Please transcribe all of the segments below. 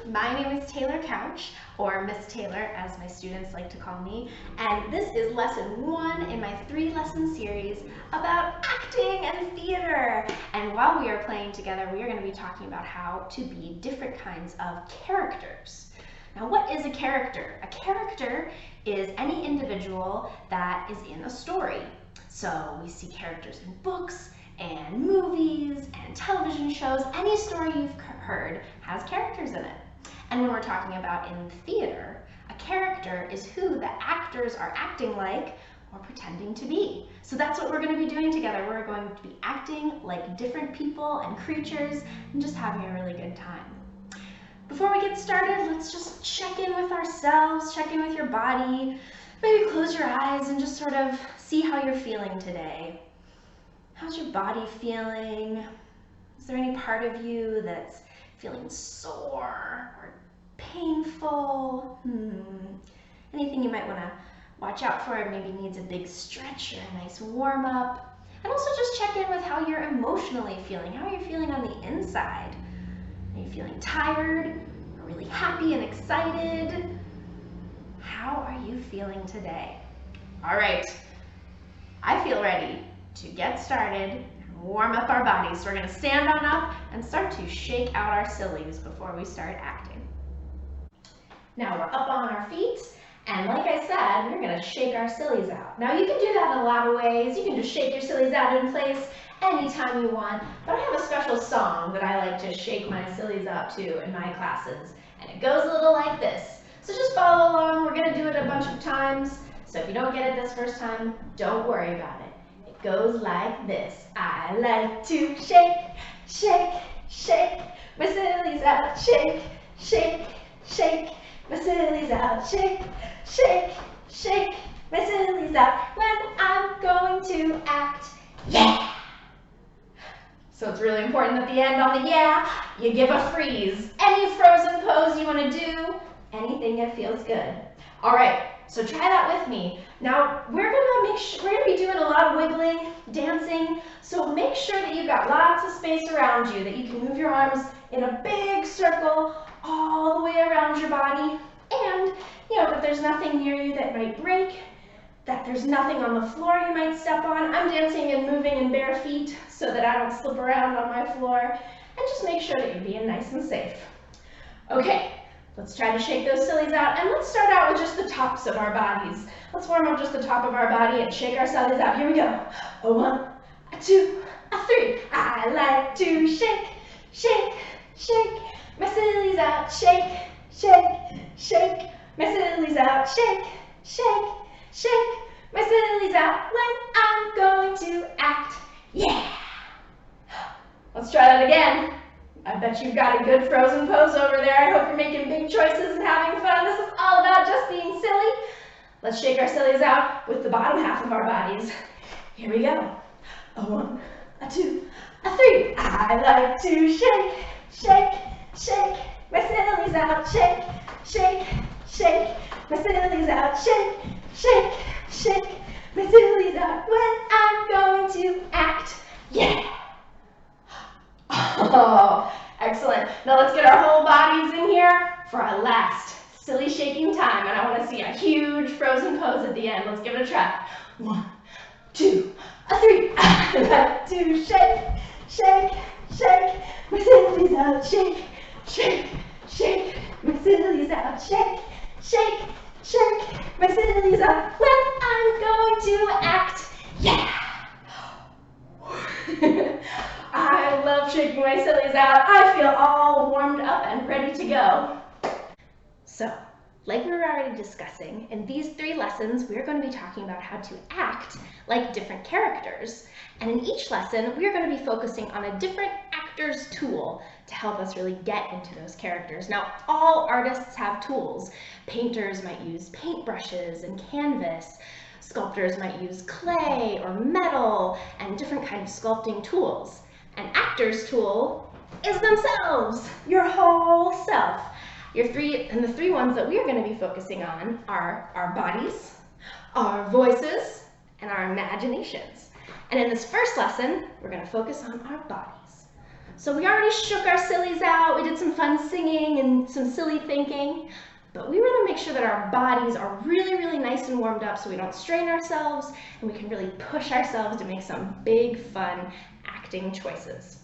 My name is Taylor Couch, or Miss Taylor as my students like to call me, and this is lesson 1 in my 3-lesson series about acting and theater. And while we are playing together, we are going to be talking about how to be different kinds of characters. Now, what is a character? A character is any individual that is in a story. So we see characters in books and movies and television shows. Any story you've heard has characters in it. And when we're talking about in theater, a character is who the actors are acting like or pretending to be. So that's what we're going to be doing together. We're going to be acting like different people and creatures and just having a really good time. Before we get started, let's just check in with ourselves, check in with your body. Maybe close your eyes and just sort of see how you're feeling today. How's your body feeling? Is there any part of you that's feeling sore or painful? Anything you might want to watch out for? Maybe needs a big stretch or a nice warm up. And also just check in with how you're emotionally feeling. How are you feeling on the inside? Are you feeling tired or really happy and excited? How are you feeling today? All right, I feel ready to get started and warm up our bodies. So we're going to stand on up and start to shake out our sillies before we start acting. Now we're up on our feet, and like I said, we're going to shake our sillies out. Now you can do that in a lot of ways. You can just shake your sillies out in place anytime you want, but I have a special song that I like to shake my sillies out to in my classes, and it goes a little like this. So just follow along. We're going to do it a bunch of times, so if you don't get it this first time, don't worry about it. It goes like this. I like to shake, shake, shake my sillies out. Shake, shake, shake my sillies out. Shake, shake, shake my sillies out when I'm going to act. Yeah! So it's really important at the end on the yeah, you give a freeze. Any frozen pose you want to do, anything that feels good. All right, so try that with me. Now we're gonna be doing a lot of wiggling, dancing. So make sure that you've got lots of space around you, that you can move your arms in a big circle all the way around your body, and that there's nothing near you that might break, that there's nothing on the floor you might step on. I'm dancing and moving in bare feet so that I don't slip around on my floor, and just make sure that you're being nice and safe. Okay. Let's try to shake those sillies out, and let's start out with just the tops of our bodies. Let's warm up just the top of our body and shake our sillies out. Here we go. A 1, a 2, a 3. I like to shake, shake, shake my sillies out. Shake, shake, shake my sillies out. Shake, shake, shake my sillies out when I'm going to act. Yeah! Let's try that again. I bet you've got a good frozen pose over there. I hope you're making big choices and having fun. This is all about just being silly. Let's shake our sillies out with the bottom half of our bodies. Here we go. A 1, a 2, a 3. I like to shake, shake, shake my sillies out. Shake, shake, shake my sillies out. Shake, shake, shake my sillies out when I'm going to act. Yeah! Oh, excellent. Now let's get our whole bodies in here for our last silly shaking time. And I want to see a huge frozen pose at the end. Let's give it a try. 1, 2, a 3. I like to shake, shake, shake my sillies out. Shake, shake, shake my sillies out. Shake, shake, shake my sillies out when I'm going to act. Yeah! I love shaking my sillies out. I feel all warmed up and ready to go. So, like we were already discussing, in these 3 lessons, we're going to be talking about how to act like different characters. And in each lesson, we're going to be focusing on a different actor's tool to help us really get into those characters. Now, all artists have tools. Painters might use paintbrushes and canvas. Sculptors might use clay or metal and different kinds of sculpting tools. An actor's tool is themselves, your whole self. The 3 ones that we're going to be focusing on are our bodies, our voices, and our imaginations. And in this first lesson, we're going to focus on our bodies. So we already shook our sillies out, we did some fun fun singing and some silly thinking, but we want to make sure that our bodies are really, really nice and warmed up so we don't strain ourselves and we can really push ourselves to make some big, fun acting choices.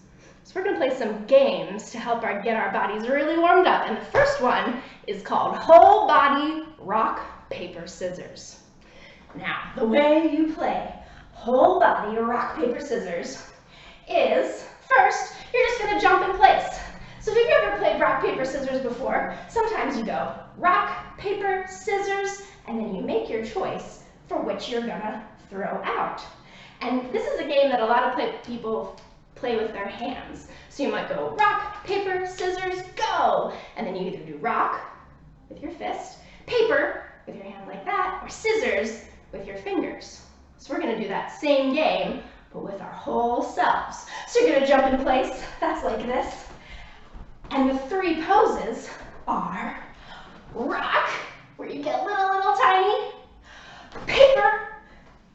So we're going to play some games to help get our bodies really warmed up. And the first one is called Whole Body Rock, Paper, Scissors. Now, the way you play Whole Body Rock, Paper, Scissors is, first, you're just going to jump in place. So if you've ever played rock, paper, scissors before, sometimes you go rock, paper, scissors, and then you make your choice for which you're going to throw out. And this is a game that a lot of people play with their hands. So you might go rock, paper, scissors, go! And then you either do rock with your fist, paper with your hand like that, or scissors with your fingers. So we're going to do that same game, but with our whole selves. So you're going to jump in place, that's like this. And the three poses are rock, where you get little tiny, paper,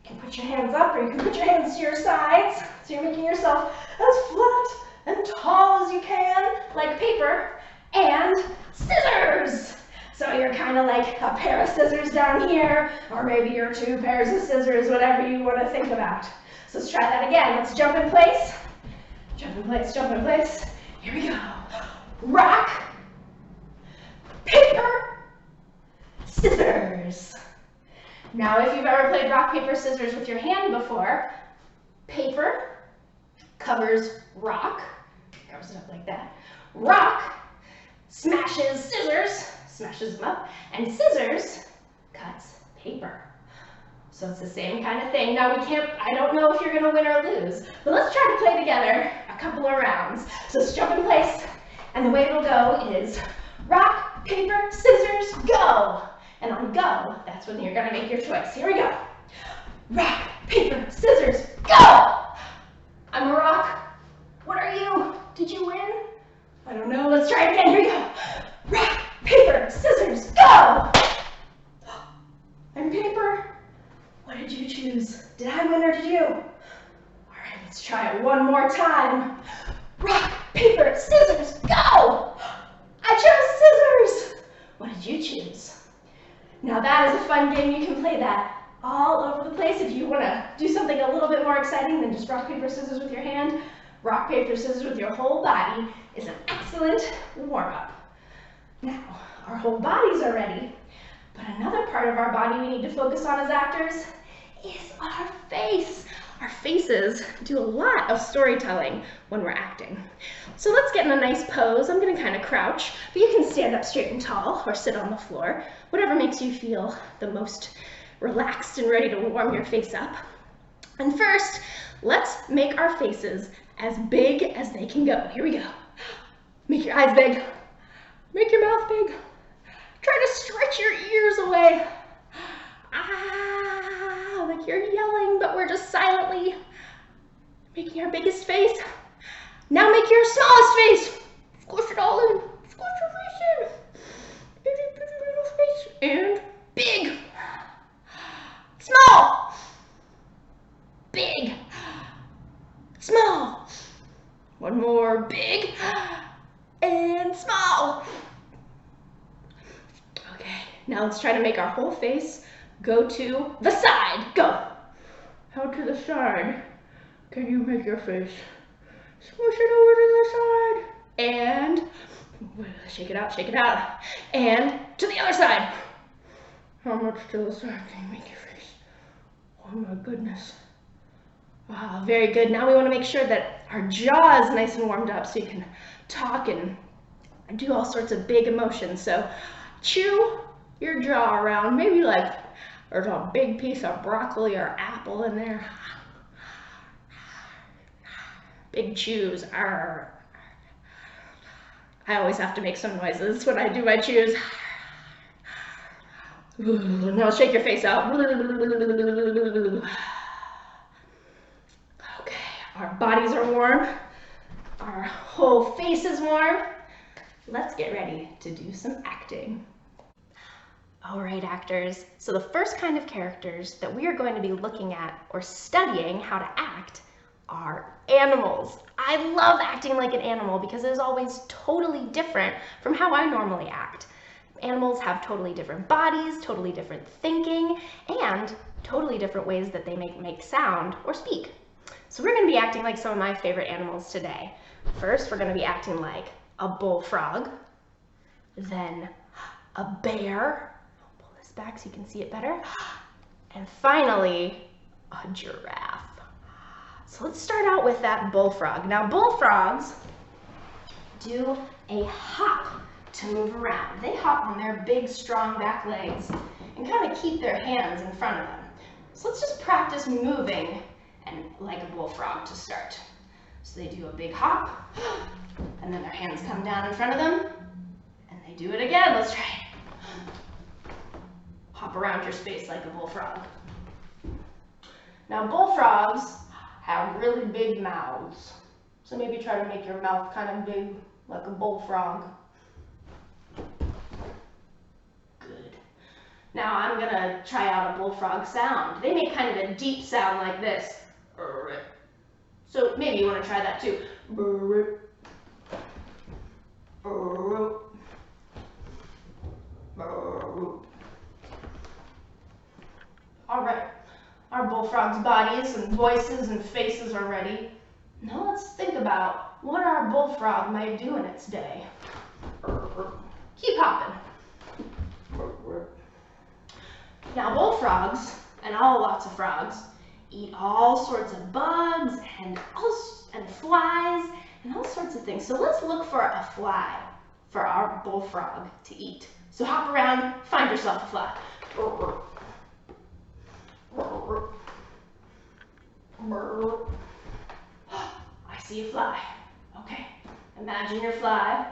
you can put your hands up or you can put your hands to your sides, so you're making yourself as flat and tall as you can, like paper, and scissors. So you're kind of like a pair of scissors down here, or maybe you're two pairs of scissors, whatever you want to think about. So let's try that again. Let's jump in place. Jump in place, jump in place. Here we go. Rock, paper, scissors. Now if you've ever played rock, paper, scissors with your hand before, paper covers rock, covers it up like that. Rock smashes scissors, smashes them up, and scissors cuts paper. So it's the same kind of thing. Now I don't know if you're gonna win or lose, but let's try to play together a couple of rounds. So let's jump in place, and the way it'll go is rock, paper, scissors, go! And on go, that's when you're gonna make your choice. Here we go. Rock, paper, scissors, go! I'm a rock. What are you? Did you win? I don't know. Let's try it again. Here we go. Rock, paper, scissors, go! I'm paper. What did you choose? Did I win or did you? All right, let's try it one more time. Rock, paper, scissors, go! I chose scissors. What did you choose? Now that is a fun game. You can play that all over the place. If you want to do something a little bit more exciting than just rock, paper, scissors with your hand, rock, paper, scissors with your whole body is an excellent warm-up. Now, our whole bodies are ready, but another part of our body we need to focus on as actors is our face. Our faces do a lot of storytelling when we're acting. So let's get in a nice pose. I'm going to kind of crouch, but you can stand up straight and tall or sit on the floor, whatever makes you feel the most relaxed and ready to warm your face up. And first, let's make our faces as big as they can go. Here we go. Make your eyes big. Make your mouth big. Try to stretch your ears away. Ah, like you're yelling, but we're just silently making our biggest face. Now make your smallest face. Squish it all in. Squish your face in. Itty bitty little face. And big. Small. Big. Small. One more. Big. And small. Okay, now let's try to make our whole face go to the side. Go. How to the side can you make your face? Squish it over to the side. And shake it out, shake it out. And to the other side. How much to the side can you make your face? Oh my goodness. Wow, very good. Now we want to make sure that our jaw is nice and warmed up so you can talk and do all sorts of big emotions. So chew your jaw around, maybe like there's a big piece of broccoli or apple in there. Big chews. Arr. I always have to make some noises when I do my chews. Now shake your face out. Okay, our bodies are warm. Our whole face is warm. Let's get ready to do some acting. All right, actors. So the first kind of characters that we are going to be looking at or studying how to act are animals. I love acting like an animal because it is always totally different from how I normally act. Animals have totally different bodies, totally different thinking, and totally different ways that they make sound or speak. So we're going to be acting like some of my favorite animals today. First, we're going to be acting like a bullfrog, then a bear. I'll pull this back so you can see it better. And finally, a giraffe. So let's start out with that bullfrog. Now, bullfrogs do a hop to move around. They hop on their big, strong back legs and kind of keep their hands in front of them. So let's just practice moving and like a bullfrog to start. So they do a big hop, and then their hands come down in front of them, and they do it again. Let's try it. Hop around your space like a bullfrog. Now, bullfrogs have really big mouths. So maybe try to make your mouth kind of big like a bullfrog. Good. Now I'm gonna try out a bullfrog sound. They make kind of a deep sound like this. So maybe you want to try that too. All right. Our bullfrog's bodies and voices and faces are ready. Now let's think about what our bullfrog might do in its day. Keep hopping. Now bullfrogs, and lots of frogs, eat all sorts of bugs and flies and all sorts of things. So let's look for a fly for our bullfrog to eat. So hop around, find yourself a fly. I see a fly. Okay, imagine your fly.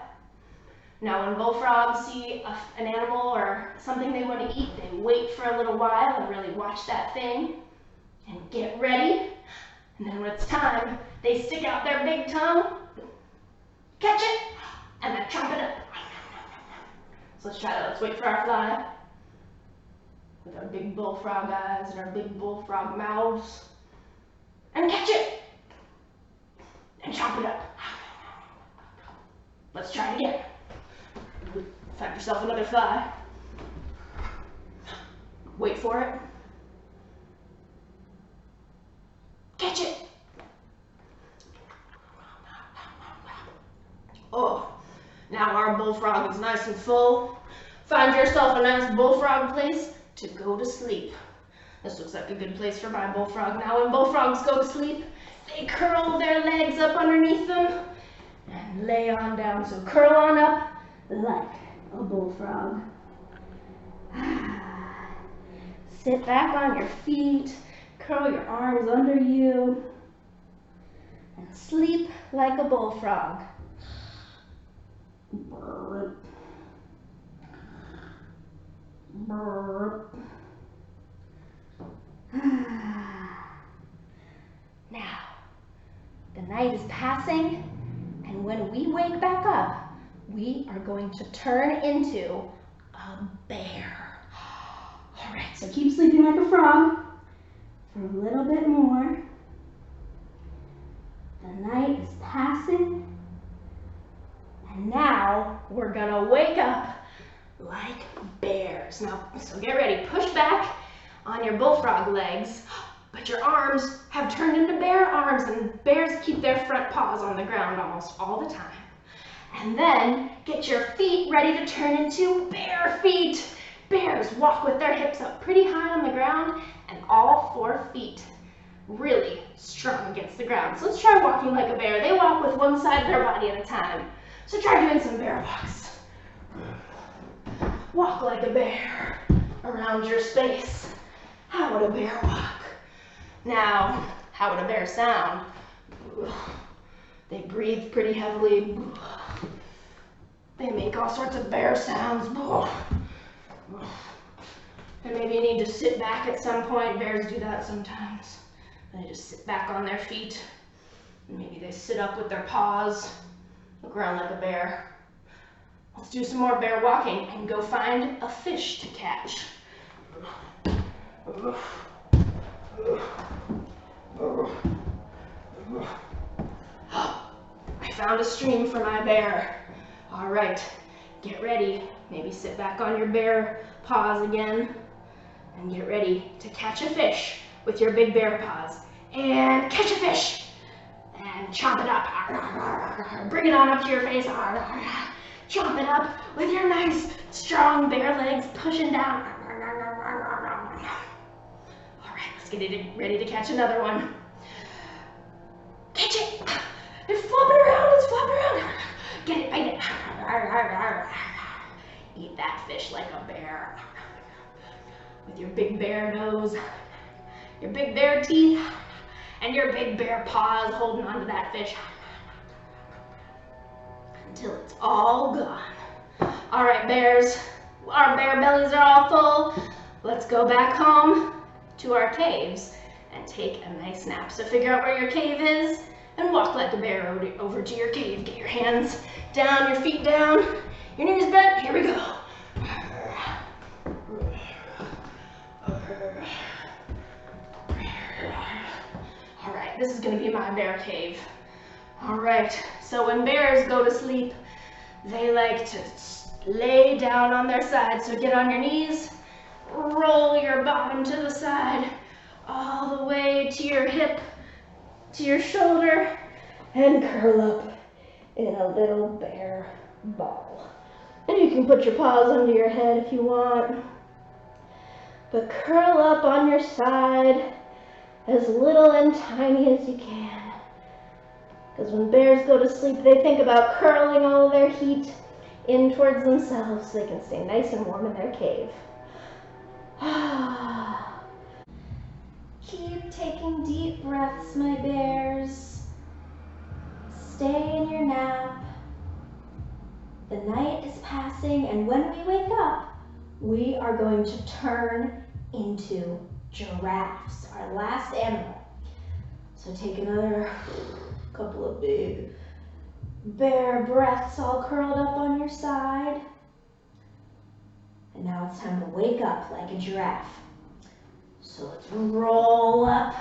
Now when bullfrogs see an animal or something they want to eat, they wait for a little while and really watch that thing and get ready. And then when it's time, they stick out their big tongue, catch it, and then chomp it up. So let's try that. Let's wait for our fly with our big bullfrog eyes and our big bullfrog mouths, and catch it and chomp it up. Let's try it again. Find yourself another fly. Wait for it. Catch it. Oh, now our bullfrog is nice and full. Find yourself a nice bullfrog place to go to sleep. This looks like a good place for my bullfrog. Now when bullfrogs go to sleep, they curl their legs up underneath them and lay on down. So curl on up like a bullfrog. Sit back on your feet, curl your arms under you, and sleep like a bullfrog. Burp. Burp. Now, the night is passing, and when we wake back up, we are going to turn into a bear. All right, so keep sleeping like a frog for a little bit more. The night is passing, and now we're gonna wake up like bears. Now, so get ready, push back on your bullfrog legs, but your arms have turned into bear arms, and bears keep their front paws on the ground almost all the time. And then get your feet ready to turn into bear feet. Bears walk with their hips up pretty high on the ground and all 4 feet really strong against the ground. So let's try walking like a bear. They walk with one side of their body at a time. So try doing some bear walks. Walk like a bear around your space. How would a bear walk? Now, how would a bear sound? They breathe pretty heavily. They make all sorts of bear sounds. And maybe you need to sit back at some point. Bears do that sometimes. They just sit back on their feet. And maybe they sit up with their paws. Look around like a bear. Let's do some more bear walking and go find a fish to catch. I found a stream for my bear. All right, get ready. Maybe sit back on your bear paws again and get ready to catch a fish with your big bear paws. And catch a fish and chomp it up. Bring it on up to your face. Chomp it up with your nice strong bear legs pushing down. All right, let's get it ready to catch another one. Catch it. It's flopping around, it's flopping around. Get it, bite it. Eat that fish like a bear. With your big bear nose, your big bear teeth, and your big bear paws holding onto that fish. Until it's all gone. All right, bears, our bear bellies are all full. Let's go back home to our caves and take a nice nap. So figure out where your cave is and walk like a bear over to your cave. Get your hands down, your feet down, your knees bent. Here we go. All right, this is gonna be my bear cave. All right, so when bears go to sleep, they like to lay down on their side. So get on your knees, roll your bottom to the side, all the way to your hip, to your shoulder, and curl up in a little bear ball. And you can put your paws under your head if you want, but curl up on your side as little and tiny as you can. Because when bears go to sleep, they think about curling all of their heat in towards themselves so they can stay nice and warm in their cave. Keep taking deep breaths, my bears. Stay in your nap. The night is passing, and when we wake up, we are going to turn into giraffes, our last animal. So take another couple of big bear breaths, all curled up on your side. And now it's time to wake up like a giraffe. So let's roll up,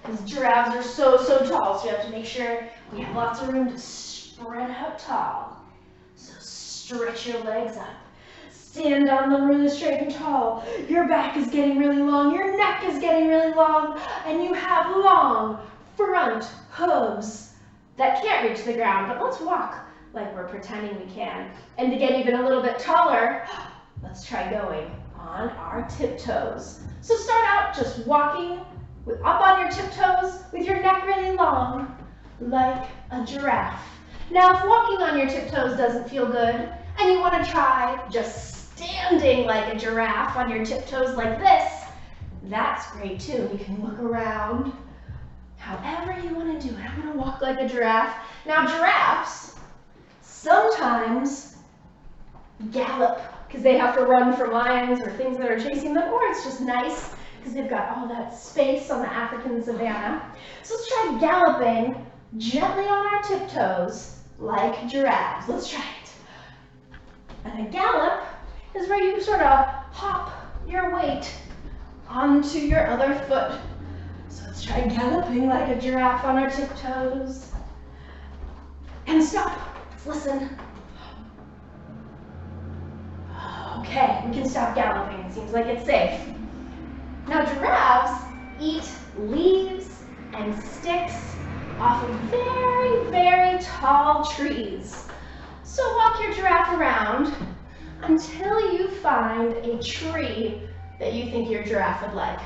because giraffes are so tall, so you have to make sure we have lots of room to spread out tall. So stretch your legs up. Stand on them really straight and tall. Your back is getting really long, your neck is getting really long, and you have long front hooves that can't reach the ground, but let's walk like we're pretending we can. And to get even a little bit taller, let's try going on our tiptoes. So start out just walking up on your tiptoes with your neck really long, like a giraffe. Now, if walking on your tiptoes doesn't feel good, and you want to try just standing like a giraffe on your tiptoes like this, that's great too. You can look around however you want to do it. I'm going to walk like a giraffe. Now, giraffes sometimes gallop because they have to run from lions or things that are chasing them, or it's just nice because they've got all that space on the African savanna. So let's try galloping gently on our tiptoes like giraffes. Let's try it. And a gallop is where you sort of hop your weight onto your other foot. So let's try galloping like a giraffe on our tiptoes. And stop. Let's listen. Okay, we can stop galloping. It seems like it's safe. Now, giraffes eat leaves and sticks off of very tall trees. So walk your giraffe around until you find a tree that you think your giraffe would like.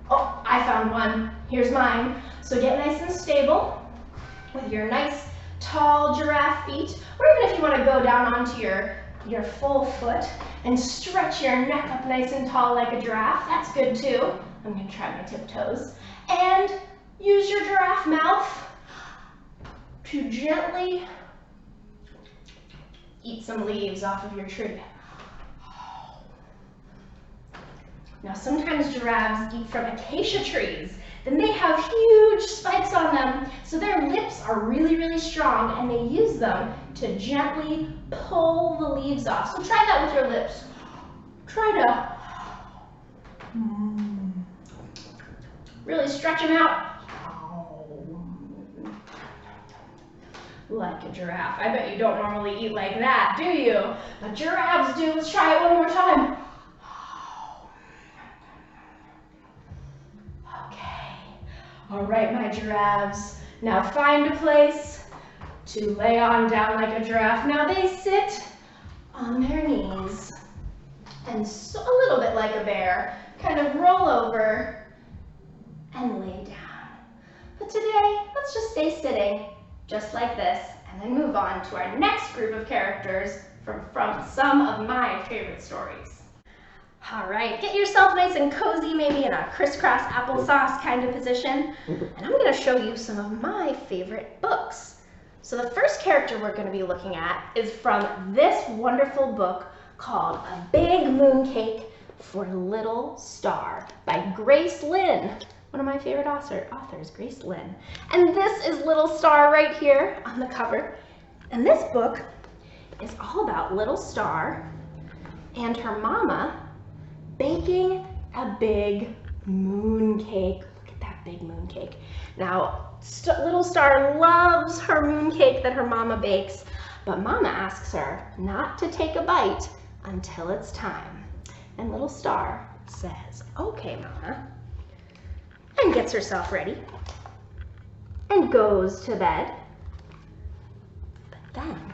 Oh, I found one. Here's mine. So get nice and stable with your nice tall giraffe feet, or even if you want to go down onto your full foot and stretch your neck up nice and tall like a giraffe, that's good too. I'm going to try my tiptoes. And use your giraffe mouth to gently eat some leaves off of your tree. Now, sometimes giraffes eat from acacia trees. Then they have huge spikes on them, so their lips are really strong, and they use them to gently pull the leaves off. So try that with your lips. Try to really stretch them out. like a giraffe. I bet you don't normally eat like that, do you? But giraffes do. Let's try it one more time. Okay. All right, my giraffes. Now find a place to lay on down like a giraffe. Now they sit on their knees and so a little bit like a bear, kind of roll over and lay down. But today, let's just stay sitting just like this and then move on to our next group of characters from some of my favorite stories. All right, get yourself nice and cozy, maybe in a crisscross applesauce kind of position, and I'm going to show you some of my favorite books. So the first character we're going to be looking at is from this wonderful book called A Big Mooncake for Little Star by Grace Lynn. One of my favorite authors, Grace Lynn. And this is Little Star right here on the cover. And this book is all about Little Star and her mama baking a big mooncake. Look at that big mooncake. Now, Little Star loves her mooncake that her mama bakes, but mama asks her not to take a bite until it's time. And Little Star says, okay, mama, and gets herself ready and goes to bed. But then,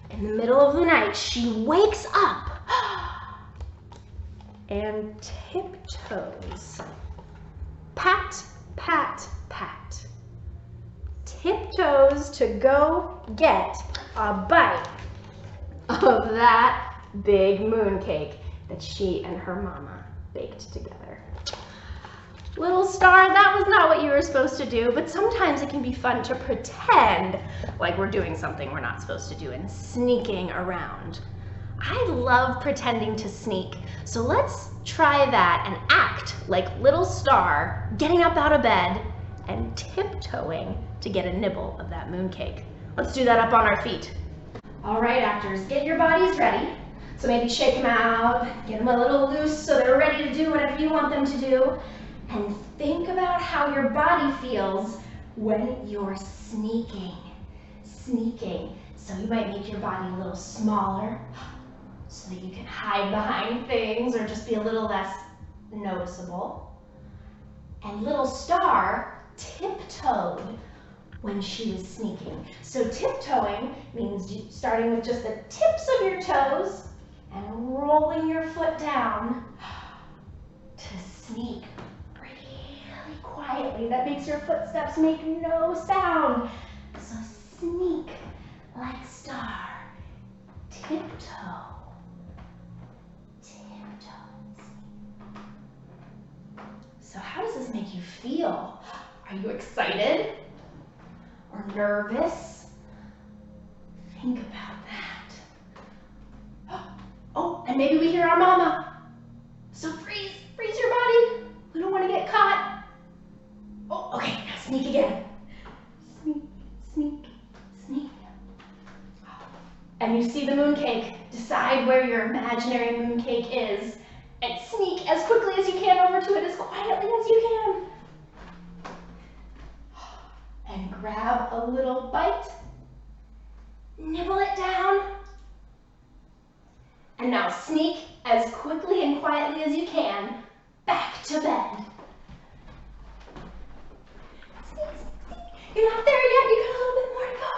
in the middle of the night, she wakes up and tiptoes. Pat, pat, pat. Tiptoes to go get a bite of that big mooncake that she and her mama baked together. Little Star, that was not what you were supposed to do, but sometimes it can be fun to pretend like we're doing something we're not supposed to do and sneaking around. I love pretending to sneak, so let's try that and act like Little Star getting up out of bed and tiptoeing to get a nibble of that mooncake. Let's do that up on our feet. All right, actors, get your bodies ready. So maybe shake them out, get them a little loose so they're ready to do whatever you want them to do. And think about how your body feels when you're sneaking. Sneaking. So you might make your body a little smaller so that you can hide behind things or just be a little less noticeable. And Little Star tiptoed when she was sneaking. So tiptoeing means starting with just the tips of your toes and rolling your foot down to sneak really quietly. That makes your footsteps make no sound. So sneak like Star. Tiptoe. Tiptoe. So how does this make you feel? Are you excited? Or nervous? Think about that. Oh, and maybe we hear our mama. So freeze your body. We don't want to get caught. Oh, okay, now sneak again. Sneak, sneak, sneak. And you see the mooncake. Decide where your imaginary mooncake is and sneak as quickly as you can over to it, as quietly as you can. And grab a little bite, nibble it down, and now sneak as quickly and quietly as you can back to bed. Sneak, sneak. You're not there yet, you got a little bit more to go.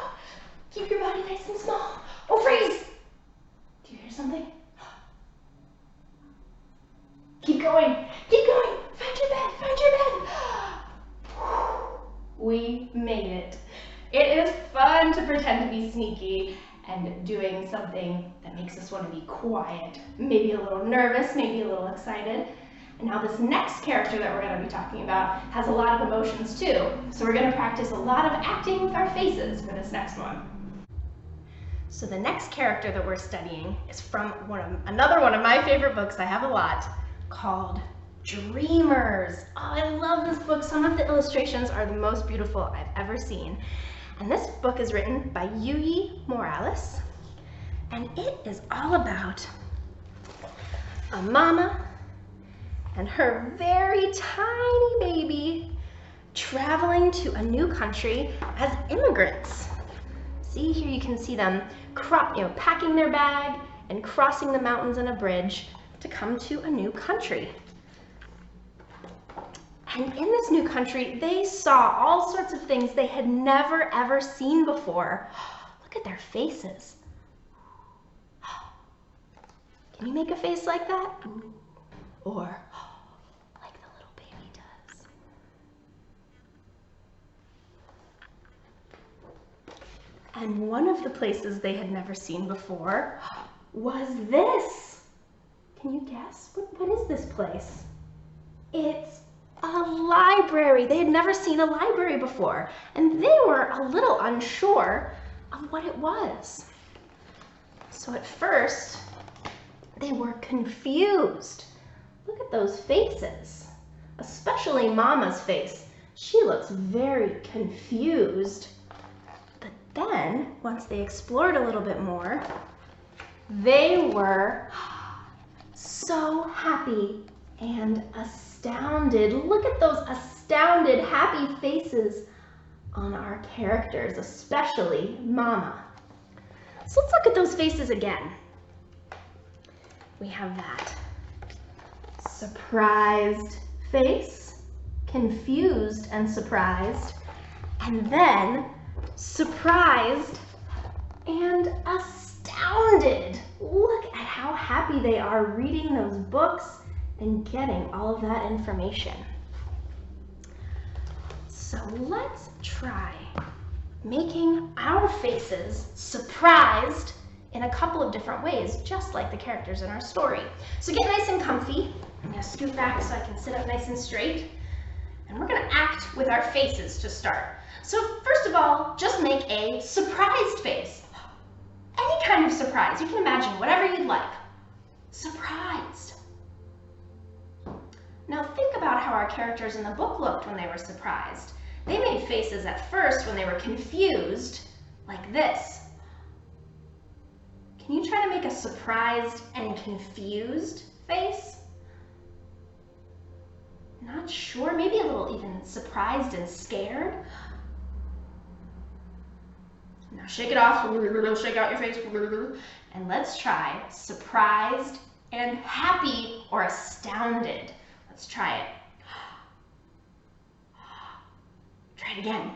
Keep your body nice and small. Oh, freeze! Do you hear something? Keep going, keep going. Find your bed, find your bed. We made it. It is fun to pretend to be sneaky and doing something that makes us want to be quiet, maybe a little nervous, maybe a little excited. And now this next character that we're going to be talking about has a lot of emotions too. So we're going to practice a lot of acting with our faces for this next one. So the next character that we're studying is from another one of my favorite books, I have a lot, called Dreamers. Oh, I love this book. Some of the illustrations are the most beautiful I've ever seen. And this book is written by Yuyi Morales, and it is all about a mama and her very tiny baby traveling to a new country as immigrants. See, here you can see them packing their bag and crossing the mountains and a bridge to come to a new country. And in this new country, they saw all sorts of things they had never ever seen before. Look at their faces. Can you make a face like that? Or like the little baby does. And one of the places they had never seen before was this. Can you guess? What is this place? It's a library. They had never seen a library before, and they were a little unsure of what it was. So at first, they were confused. Look at those faces, especially Mama's face. She looks very confused. But then, once they explored a little bit more, they were so happy and astounded. Look at those astounded, happy faces on our characters, especially Mama. So let's look at those faces again. We have that surprised face, confused and surprised, and then surprised and astounded. Look at how happy they are reading those books and getting all of that information. So let's try making our faces surprised in a couple of different ways, just like the characters in our story. So get nice and comfy. I'm gonna scoot back so I can sit up nice and straight. And we're gonna act with our faces to start. So first of all, just make a surprised face. Any kind of surprise. You can imagine whatever you'd like. Surprised. Now think about how our characters in the book looked when they were surprised. They made faces at first when they were confused, like this. Can you try to make a surprised and confused face? Not sure, maybe a little even surprised and scared. Now shake it off, shake out your face, and let's try surprised and happy or astounded. Let's try it. Try it again.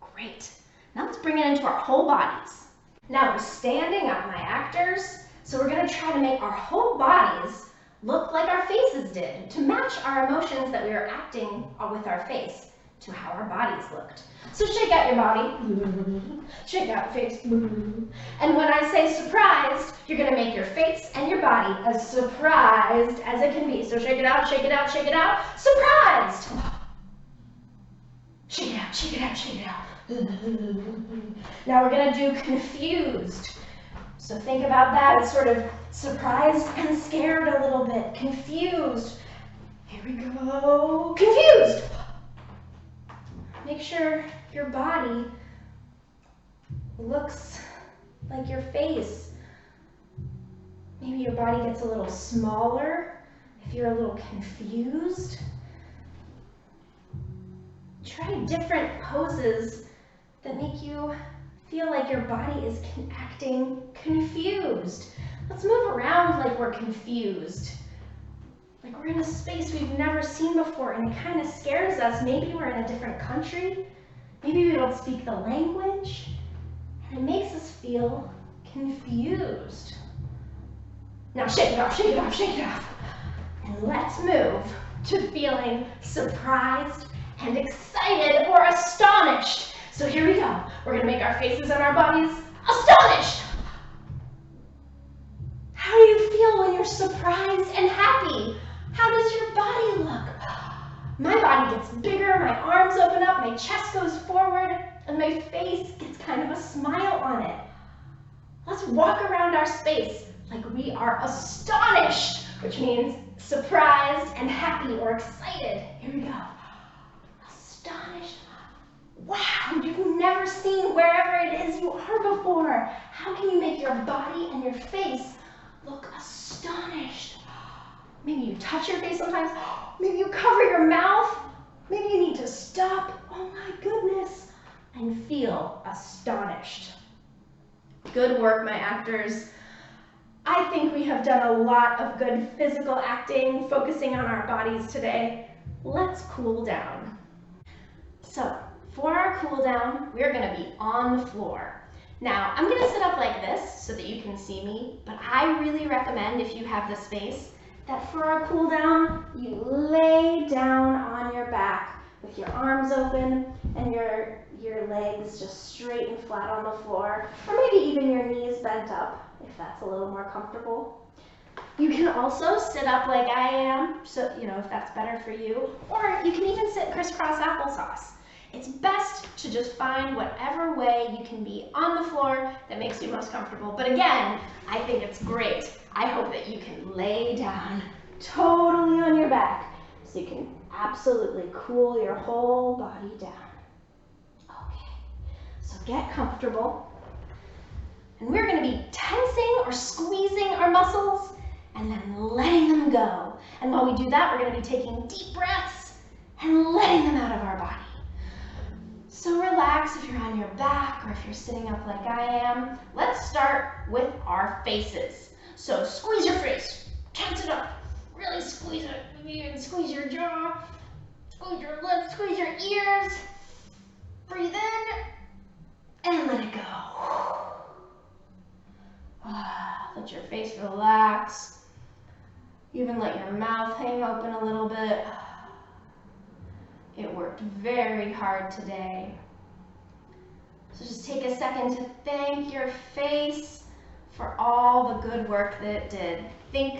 Great. Now let's bring it into our whole bodies. Now we're standing up, my actors, so we're going to try to make our whole bodies look like our faces did, to match our emotions that we were acting with our face to how our bodies looked. So shake out your body, shake out your face, and when I say surprised, you're going to make your face and your body as surprised as it can be. So shake it out, shake it out, shake it out, surprised! Shake it out, shake it out, shake it out. Now we're going to do confused. So think about that as sort of surprised and scared a little bit. Confused. Here we go. Confused. Make sure your body looks like your face. Maybe your body gets a little smaller if you're a little confused. Try different poses that make you feel like your body is acting confused. Let's move around like we're confused. Like we're in a space we've never seen before and it kind of scares us. Maybe we're in a different country. Maybe we don't speak the language. And it makes us feel confused. Now shake it off, shake it off, shake it off. And let's move to feeling surprised and excited or astonished. So here we go. We're going to make our faces and our bodies astonished. How do you feel when you're surprised and happy? How does your body look? My body gets bigger, my arms open up, my chest goes forward, and my face gets kind of a smile on it. Let's walk around our space like we are astonished, which means surprised and happy or excited. Here we go. Astonished. Wow, you've never seen wherever it is you are before. How can you make your body and your face look astonished? Maybe you touch your face sometimes. Maybe you cover your mouth. Maybe you need to stop. Oh my goodness. And feel astonished. Good work, my actors. I think we have done a lot of good physical acting, focusing on our bodies today. Let's cool down. So, for our cool down, we're gonna be on the floor. Now, I'm gonna sit up like this so that you can see me, but I really recommend, if you have the space, that for our cool down, you lay down on your back with your arms open and your legs just straight and flat on the floor, or maybe even your knees bent up, if that's a little more comfortable. You can also sit up like I am, so if that's better for you, or you can even sit crisscross applesauce. It's best to just find whatever way you can be on the floor that makes you most comfortable. But again, I think it's great. I hope that you can lay down totally on your back so you can absolutely cool your whole body down. Okay, so get comfortable. And we're going to be tensing or squeezing our muscles and then letting them go. And while we do that, we're going to be taking deep breaths and letting them out of our body. So relax if you're on your back or if you're sitting up like I am. Let's start with our faces. So squeeze your face, tense it up, really squeeze it. Maybe you can squeeze your jaw, squeeze your lips, squeeze your ears. Breathe in and let it go. Let your face relax. Even let your mouth hang open a little bit. It worked very hard today. So just take a second to thank your face for all the good work that it did. Thank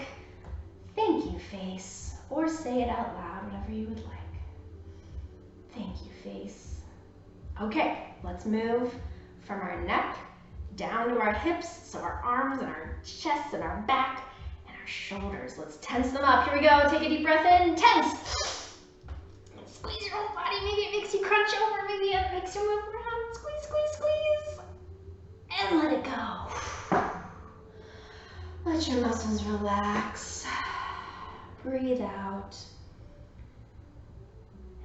you, face, or say it out loud, whatever you would like. Thank you, face. Okay, let's move from our neck down to our hips, so our arms and our chests and our back and our shoulders. Let's tense them up. Here we go. Take a deep breath in. Tense. Squeeze your whole body. Maybe it makes you crunch over. Maybe it makes you move around. Squeeze, squeeze, squeeze. And let it go. Let your muscles relax. Breathe out.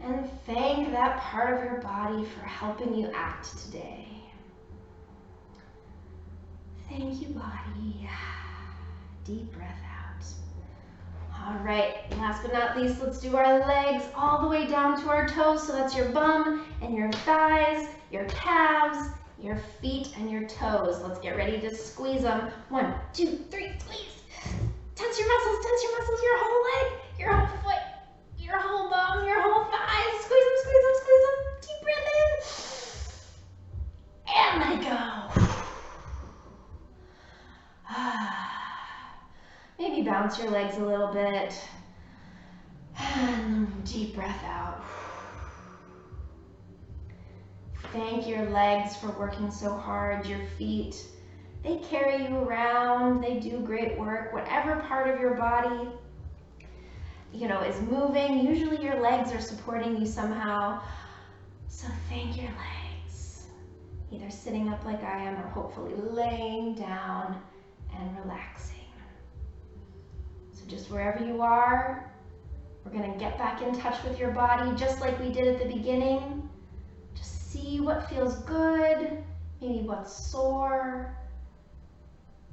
And thank that part of your body for helping you act today. Thank you, body. Deep breath out. All right, last but not least, let's do our legs all the way down to our toes. So that's your bum and your thighs, your calves, your feet, and your toes. Let's get ready to squeeze them. 1, 2, 3, squeeze. Tense your muscles, your whole leg, your whole foot, your whole bum, your whole thighs. Squeeze them, squeeze them, squeeze them. Deep breath in. And let it go. Maybe bounce your legs a little bit. And deep breath out. Thank your legs for working so hard, your feet. They carry you around, they do great work. Whatever part of your body, is moving, usually your legs are supporting you somehow. So thank your legs. Either sitting up like I am or hopefully laying down and relaxing. So just wherever you are, we're going to get back in touch with your body just like we did at the beginning. Just see what feels good, maybe what's sore,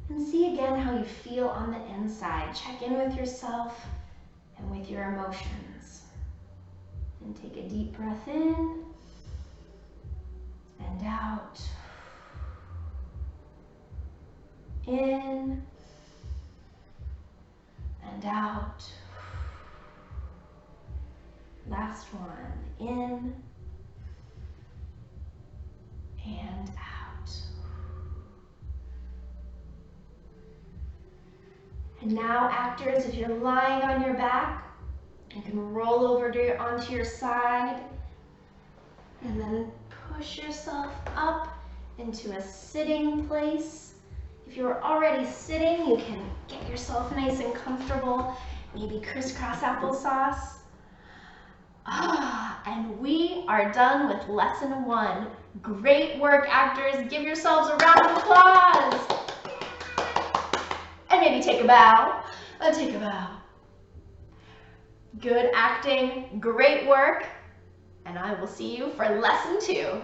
and see again how you feel on the inside. Check in with yourself and with your emotions. And take a deep breath in and out. In and out. Last one. In and out. And now, actors, if you're lying on your back, you can roll over onto your side and then push yourself up into a sitting place. If you're already sitting, you can get yourself nice and comfortable, maybe crisscross applesauce. And we are done with lesson 1. Great work, actors. Give yourselves a round of applause. And maybe take a bow. Take a bow. Good acting, great work, and I will see you for lesson 2.